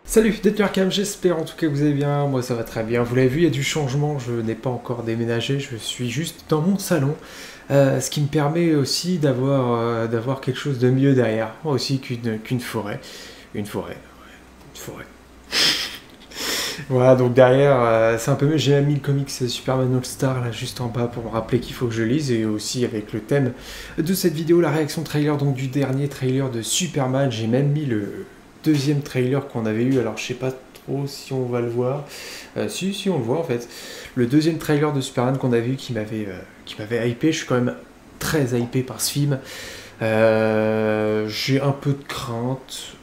Salut, DetnuRCam, j'espère en tout cas que vous allez bien, moi ça va très bien. Vous l'avez vu, il y a du changement, je n'ai pas encore déménagé, je suis juste dans mon salon. Ce qui me permet aussi d'avoir quelque chose de mieux derrière, moi aussi qu'une forêt. Une forêt. Voilà, donc derrière, c'est un peu mieux. J'ai mis le comics Superman All-Star là juste en bas pour me rappeler qu'il faut que je lise, et aussi avec le thème de cette vidéo, la réaction trailer donc du dernier trailer de Superman. J'ai même mis le deuxième trailer qu'on avait eu, alors je sais pas trop si on va le voir, si on le voit en fait, le deuxième trailer de Superman qu'on avait eu qui m'avait hypé. Je suis quand même très hypé par ce film. J'ai un peu de crainte,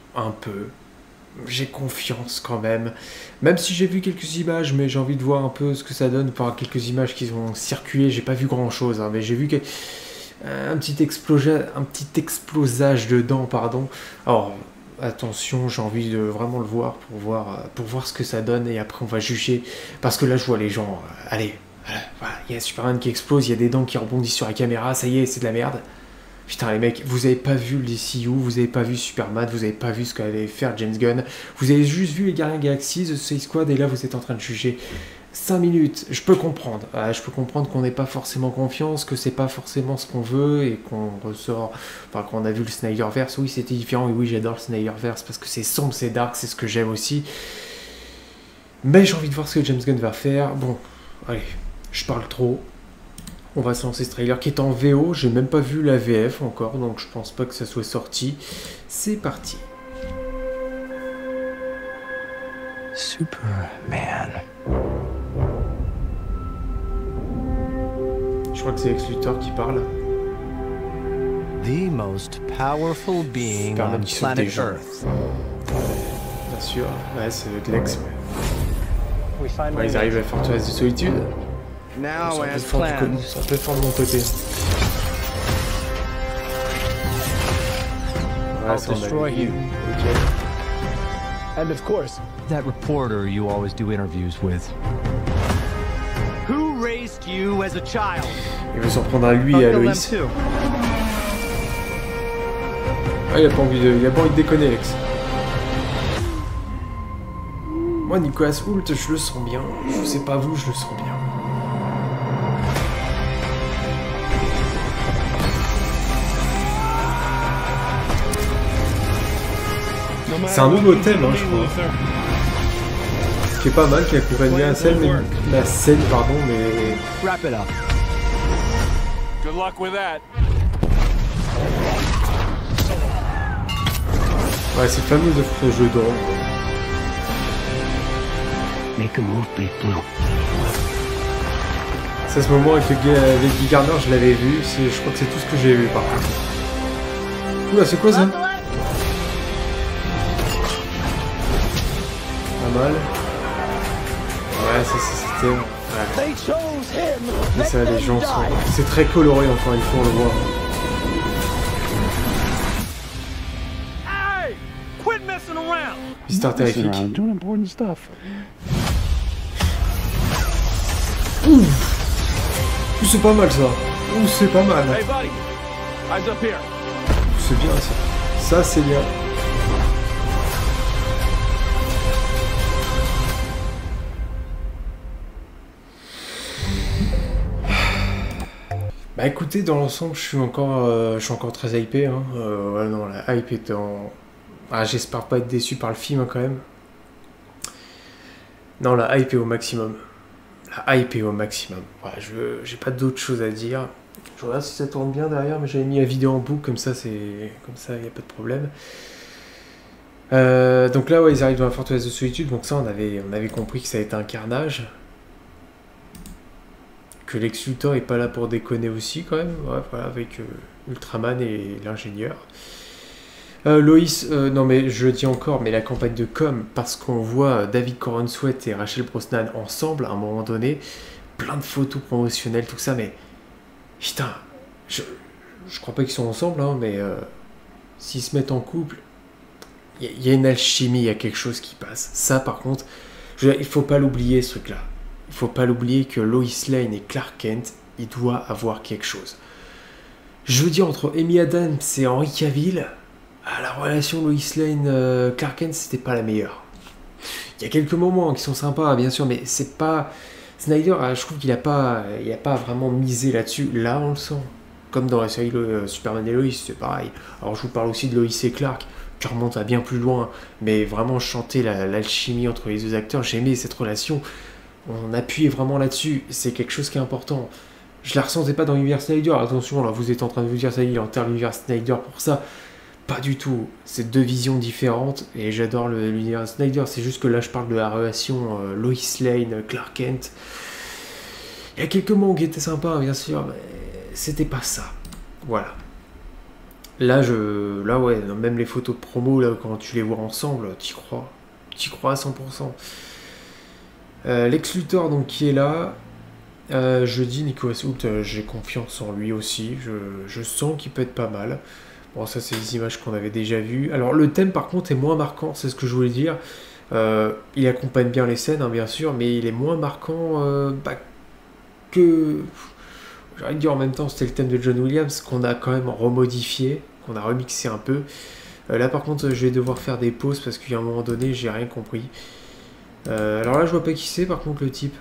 j'ai confiance quand même si j'ai vu quelques images, mais j'ai envie de voir un peu ce que ça donne par quelques images qui ont circulé. J'ai pas vu grand chose, hein, mais j'ai vu un petit explosage dedans, pardon. Alors attention, j'ai envie de vraiment le voir pour voir ce que ça donne, et après on va juger, parce que là je vois les gens, allez, voilà, il y a Superman qui explose, il y a des dents qui rebondissent sur la caméra, ça y est, c'est de la merde. Putain les mecs, vous avez pas vu le DCU, vous avez pas vu Superman, vous avez pas vu ce qu'allait faire James Gunn, vous avez juste vu les Gardiens Galaxy, The Suicide Squad, et là vous êtes en train de juger. 5 minutes, je peux comprendre qu'on n'ait pas forcément confiance, que c'est pas forcément ce qu'on veut, et qu'on ressort, enfin qu'on a vu le Snyderverse, oui c'était différent, et oui j'adore le Snyderverse parce que c'est sombre, c'est dark, c'est ce que j'aime aussi, mais j'ai envie de voir ce que James Gunn va faire. Bon, allez, je parle trop, on va se lancer ce trailer qui est en VO, j'ai même pas vu la VF encore, donc je pense pas que ça soit sorti. C'est parti. Superman. Je crois que c'est Lex Luthor qui parle. The most powerful being Superman on qui sauve des planet gens. Earth. Bien sûr, ouais, c'est Lex. Ouais, ils arrivent à la forteresse de solitude. Now, as C'est un planned, peu fort de mon côté. I'll destroy you. Ok. And of course, that reporter you always do interviews with. Who raised you as a child? Il veut s'en prendre à lui et à Lois. Ah, il a pas envie de déconner, Lex. Moi, Nicolas Hoult, je le sens bien. Je sais pas vous, je le sens bien. C'est un nouveau thème, hein, je crois. Qui est pas mal, qui accompagne bien la scène, mais... Wrap it up. Good luck with that. Ouais, c'est fameux de ce jeu d'or. Make a move, Big Blue. C'est ce moment avec Guy Gardner, je l'avais vu. Je crois que c'est tout ce que j'ai vu par contre. Oula, c'est quoi ça? Pas mal. Ouais, c'était... Ouais. Mais ça, les gens sont... C'est très coloré, encore une fois, on le voit. Histoire terrifique. Ouh, c'est pas mal ça. Ouh, c'est pas mal. C'est bien ça. Ça, c'est bien. Bah écoutez, dans l'ensemble, je suis encore très hypé. Hein. Ouais, non, la hype est en... Ah, j'espère pas être déçu par le film hein, quand même. Non, la hype est au maximum. La hype est au maximum. Ouais, j'ai pas d'autre chose à dire. Je regarde si ça tourne bien derrière, mais j'avais mis la vidéo en boucle, comme ça, il n'y a pas de problème. Donc là, ouais, ils arrivent dans la forteresse de solitude, donc ça, on avait compris que ça a été un carnage. Que Lex Luthor est pas là pour déconner aussi, quand même. Ouais, voilà, avec Ultraman et l'ingénieur. Loïs, non mais je le dis encore, mais la campagne de com, parce qu'on voit David Corenswet et Rachel Brosnan ensemble à un moment donné, plein de photos promotionnelles, tout ça, mais putain, je crois pas qu'ils sont ensemble, hein, mais s'ils se mettent en couple, il y a une alchimie, il y a quelque chose qui passe. Ça, par contre, il faut pas l'oublier, ce truc-là. Il faut pas l'oublier que Lois Lane et Clark Kent, il doit avoir quelque chose. Je veux dire, entre Amy Adams et Henry Cavill, la relation Lois Lane, Clark Kent, c'était pas la meilleure. Il y a quelques moments qui sont sympas, bien sûr, mais c'est pas... Snyder, je trouve qu'il a pas vraiment misé là-dessus. Là, on le sent. Comme dans la série Superman et Lois, c'est pareil. Alors, je vous parle aussi de Lois et Clark, qui remonte à bien plus loin, mais vraiment chanter l'alchimie entre les deux acteurs, j'aimais cette relation. On appuyait vraiment là-dessus, c'est quelque chose qui est important. Je la ressentais pas dans l'univers Snyder, attention, là vous êtes en train de vous dire ça y est, il enterre l'univers Snyder pour ça. Pas du tout, c'est deux visions différentes, et j'adore l'univers Snyder, c'est juste que là je parle de la relation Lois Lane, Clark Kent. Il y a quelques mots qui étaient sympas, bien sûr, mais c'était pas ça. Voilà. Là, ouais, même les photos de promo, là, quand tu les vois ensemble, t'y crois à 100%. Lex Luthor, donc, qui est là. Je dis Nicolas Hoult, j'ai confiance en lui aussi. Je sens qu'il peut être pas mal. Bon, ça, c'est des images qu'on avait déjà vues. Alors, le thème, par contre, est moins marquant, c'est ce que je voulais dire. Il accompagne bien les scènes, hein, bien sûr, mais il est moins marquant que... J'ai envie de dire en même temps, c'était le thème de John Williams qu'on a quand même remodifié, qu'on a remixé un peu. Là par contre, je vais devoir faire des pauses parce qu'à un moment donné, j'ai rien compris. Alors là, je vois pas qui c'est par contre le type.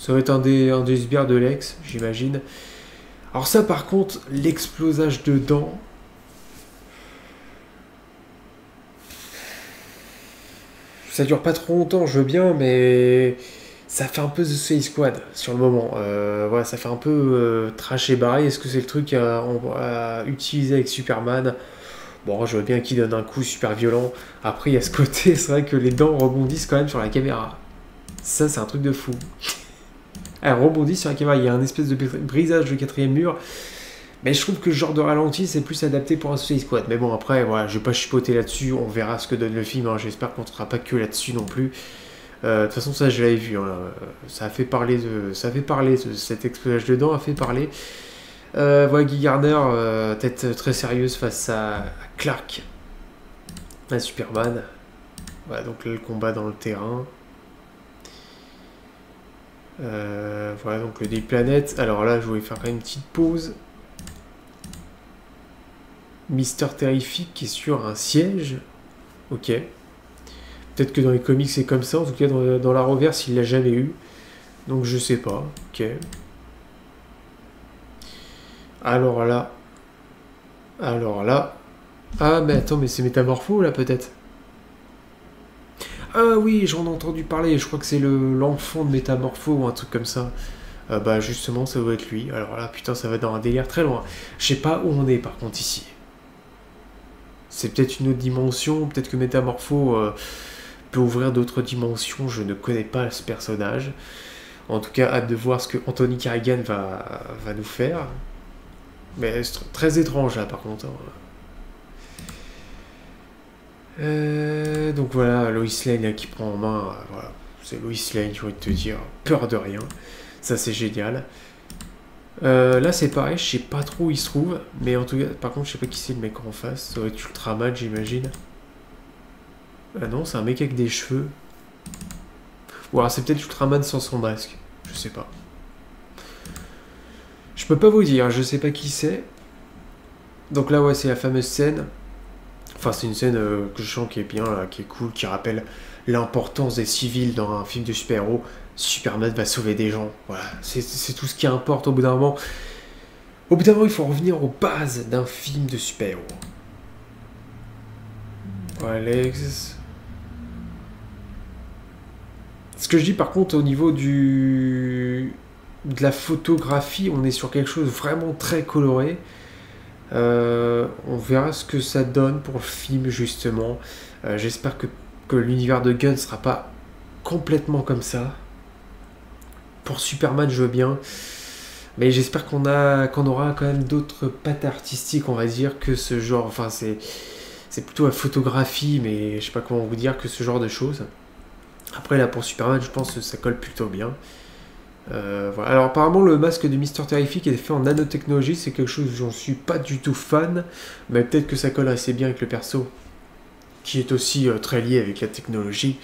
Ça va être un des sbires de Lex, j'imagine. Alors ça par contre, l'explosage dedans... Ça dure pas trop longtemps, je veux bien, mais... Ça fait un peu The Suicide Squad sur le moment. Voilà, ça fait un peu trash et barré. Est-ce que c'est le truc à utiliser avec Superman? Bon, je vois bien qu'il donne un coup super violent. Après, il y a ce côté, c'est vrai que les dents rebondissent quand même sur la caméra. Ça, c'est un truc de fou. Elle rebondit sur la caméra. Il y a un espèce de brisage de quatrième mur. Mais je trouve que ce genre de ralenti, c'est plus adapté pour un Suicide Squad. Mais bon, après, voilà, je vais pas chipoter là-dessus. On verra ce que donne le film. Hein. J'espère qu'on ne sera pas que là-dessus non plus. De toute façon, ça je l'avais vu. Hein. Ça a fait parler de cet explosage de dents a fait parler. Voilà, Guy Gardner, tête très sérieuse face à Clark, à Superman. Voilà, donc là, le combat dans le terrain. Voilà, donc le Daily Planet. Alors là, je voulais faire quand même une petite pause. Mister Terrific qui est sur un siège. Ok. Peut-être que dans les comics c'est comme ça, en tout cas dans la reverse il l'a jamais eu. Donc je sais pas. Ok. Alors là. Ah mais attends, mais c'est Métamorpho là peut-être. Ah oui, j'en ai entendu parler, je crois que c'est l'enfant de Métamorpho ou un truc comme ça. Bah justement ça doit être lui. Alors là putain ça va dans un délire très loin. Je sais pas où on est par contre ici. C'est peut-être une autre dimension, peut-être que Métamorpho... peut ouvrir d'autres dimensions, je ne connais pas ce personnage. En tout cas, hâte de voir ce que Anthony Carrigan va nous faire. Mais c'est très étrange là par contre. Donc voilà, Lois Lane qui prend en main. Voilà. C'est Lois Lane, j'ai envie de te dire. Peur de rien. Ça c'est génial. Là c'est pareil, je sais pas trop où il se trouve. Mais en tout cas, par contre, je sais pas qui c'est le mec en face. Ça doit être Ultraman, j'imagine. Ah non, c'est un mec avec des cheveux. Ou alors c'est peut-être Ultraman sans son masque. Je sais pas. Je peux pas vous dire, je sais pas qui c'est. Donc là, ouais, c'est la fameuse scène. Enfin, c'est une scène que je sens qui est bien, là, qui est cool, qui rappelle l'importance des civils dans un film de super-héros. Superman va sauver des gens. Voilà, c'est tout ce qui importe au bout d'un moment. Au bout d'un moment, il faut revenir aux bases d'un film de super-héros. Alex... Ce que je dis par contre au niveau de la photographie, on est sur quelque chose de vraiment très coloré. On verra ce que ça donne pour le film justement. J'espère que l'univers de Gunn ne sera pas complètement comme ça. Pour Superman, je veux bien. Mais j'espère qu'on aura quand même d'autres pattes artistiques, on va dire, que ce genre. Enfin, c'est plutôt la photographie, mais je sais pas comment vous dire, que ce genre de choses. Après là pour Superman je pense que ça colle plutôt bien. Voilà. Alors apparemment le masque de Mister Terrific est fait en nanotechnologie, c'est quelque chose où j'en suis pas du tout fan, mais peut-être que ça colle assez bien avec le perso, qui est aussi très lié avec la technologie.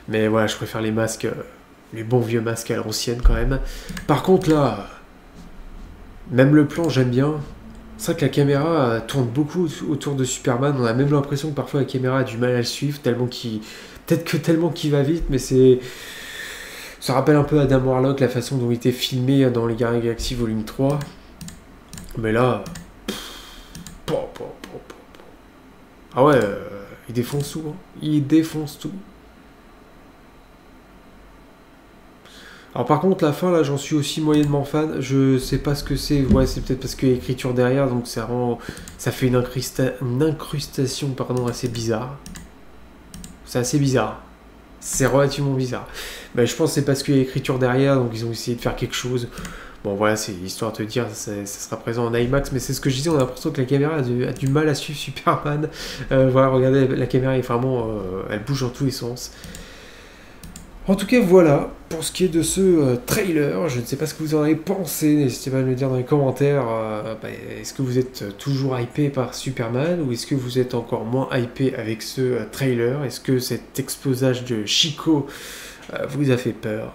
Mais voilà, je préfère les masques, les bons vieux masques à l'ancienne quand même. Par contre là, même le plan j'aime bien. C'est vrai que la caméra tourne beaucoup autour de Superman, on a même l'impression que parfois la caméra a du mal à le suivre, tellement qu'il... Peut-être que tellement qu'il va vite, mais c'est... Ça rappelle un peu Adam Warlock, la façon dont il était filmé dans les Gardiens de la Galaxie volume 3. Mais là... Ah ouais, il défonce tout. Hein. Il défonce tout. Alors par contre, la fin, là, j'en suis aussi moyennement fan. Je sais pas ce que c'est. Ouais, c'est peut-être parce qu'il y a écriture derrière, donc ça rend... Ça fait une incrustation, pardon, assez bizarre. C'est assez bizarre. C'est relativement bizarre. Mais je pense que c'est parce qu'il y a écriture derrière, donc ils ont essayé de faire quelque chose. Bon voilà, c'est histoire de te dire, ça sera présent en IMAX, mais c'est ce que je disais, on a l'impression que la caméra a du mal à suivre Superman. Voilà, regardez, la caméra est vraiment... elle bouge dans tous les sens. En tout cas, voilà, pour ce qui est de ce trailer, je ne sais pas ce que vous en avez pensé, n'hésitez pas à me le dire dans les commentaires. Est-ce que vous êtes toujours hypé par Superman, ou est-ce que vous êtes encore moins hypé avec ce trailer? Est-ce que cet explosage de Chico vous a fait peur?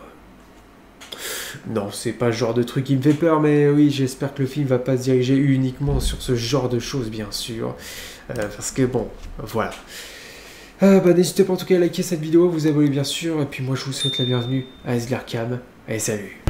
Non, c'est pas le genre de truc qui me fait peur, mais oui, j'espère que le film va pas se diriger uniquement sur ce genre de choses, bien sûr. Parce que bon, voilà. N'hésitez pas en tout cas à liker cette vidéo, vous abonner bien sûr, et puis moi je vous souhaite la bienvenue à Asgard Cam. Allez, salut!